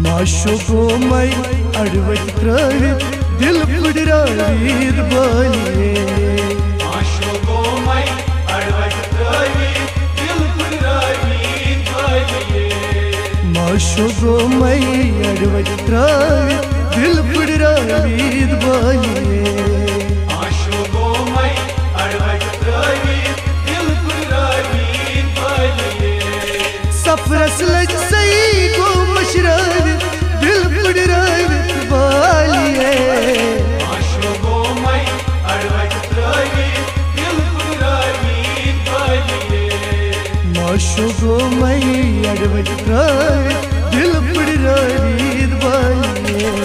माशो गो मई अड़वत त्रवित दिल पुडरावित बालिए माशो गो मई अड़वत त्रवित दिल पुडरावित बालिए माशो गो मई अड़वत त्रवित दिल पुडरावित बालिए माशो गो मई अड़वत त्रवित दिल पुडरावित बालिए सफरस लज सही गो मशरावित दिल पुडरावित बालिए माशो गो मई अड़वत त्रवित दिल पुडरावित बालिए माशो गो मई अड़वत त्रवित दिल पुडरावित बालिए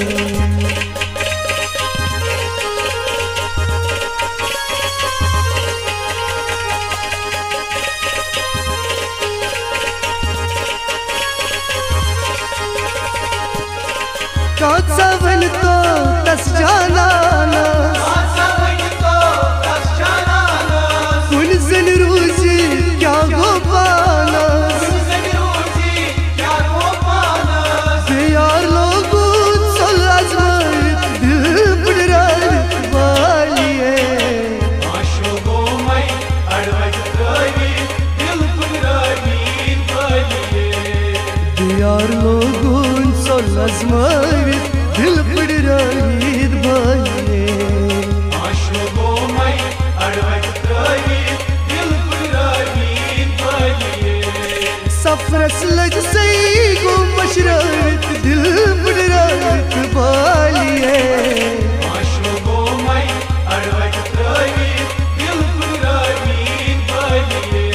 काचा बन तो तस जाना कुन जन रोजी क्या गो पाना यार लोगों चल आजमाइत दिल पुडरावित बालिए माशो गो मई अड़वत त्रवित दिल पुडरावित बालिए यार लोगों चल आजमाइत दिल पुडरावित बालिए माशो गो मई अड़वत त्रवित दिल पुडरावित बालिए सफरस लज सही गो मशरावित दिल पुडरावित बालिए माशो गो मई अड़वत त्रवित दिल पुडरावित बालिए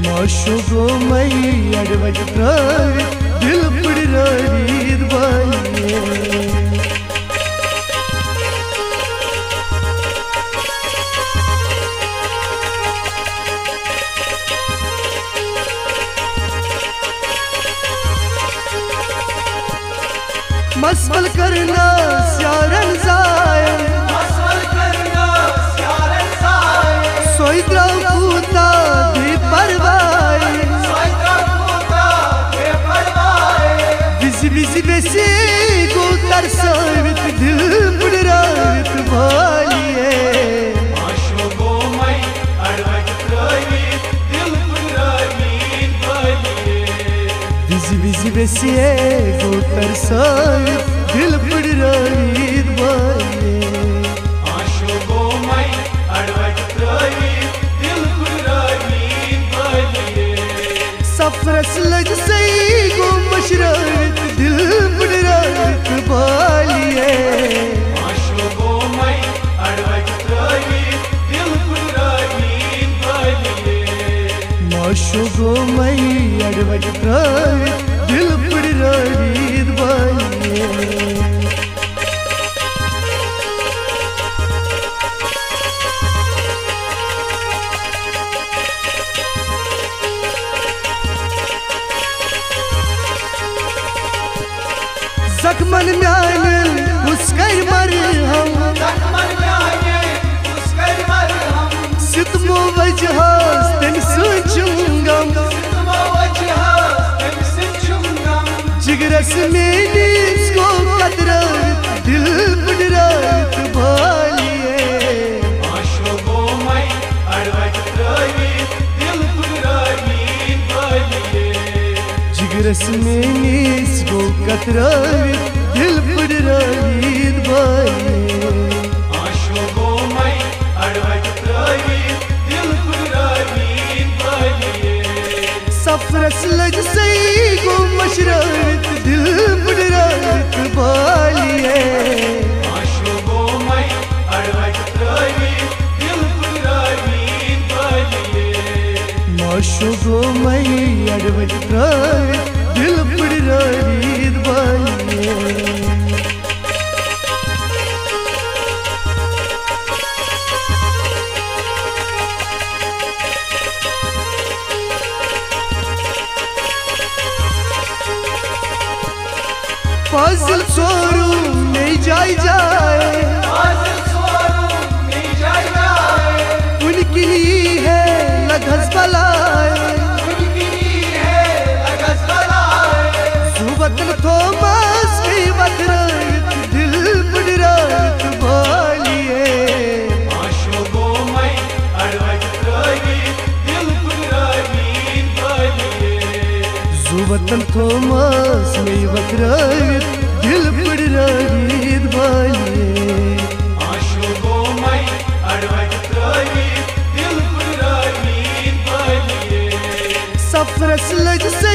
माशो गो मई अड़वत त्रवित दिल पुडरावित बालिए मस्बल करना स्यारन जाए मस्वल करना स्यारन साए सोइद्रा पूता दी परवाए साइत्रा पूता बेपरवाए बिजी बिजी बेसी गो तरसावित दिल पुडरावित बालिए माशो गो मई अड़वत त्रवित दिल पुडरावित बालिए बिजी बिजी बेसी गो तरसावित दिल पुडरावित बालिए माशो गो मई अड़वत त्रवित दिल पुडरावित बालिए सफरस लज सही गो मशरावित दिल पुडरावित बालिए माशो गो मई अड़वत त्रवित दिल पुडरावित बालिए माशो गो मई अड़वत त्रवित दिल पुडरावित बालिए जख्मन म्यान उसकर मर हम लखमन म्याने उसकर मरहम सितमो वजहास तन सुचुंगम सितमो वजह तमसे चुंगम जिगरस में इसको कतरावित दिल पुडरावित बालिए माशो गो मई अड़वत त्रवित दिल पुडरावित बालिए जिगरस में इसको कतरावित दिल पुडरावित बालिए माशो गो मई अड़वत त्रवित दिल पुडरावित बालिए सफरस लज सही गो मशरावित दिल पुडरावित बालिए माशो गो मई अड़वत त्रवित दिल पुडरावित बालिए माशो गो मई अड़वत त्रवित दिल पुडरावित बालिए फाजिल छोरू नहीं जाए फाजिल छोरू नहीं जाए उनकी है लगस बलाए उनकी है लगस बलाए सुबत थोमा जुवतन थोमास में वक्रावित दिल पड़ रागीत बालिए आशो गोमई अड़वट त्रवी दिल पड़ रागीत बालिए सफरस लज से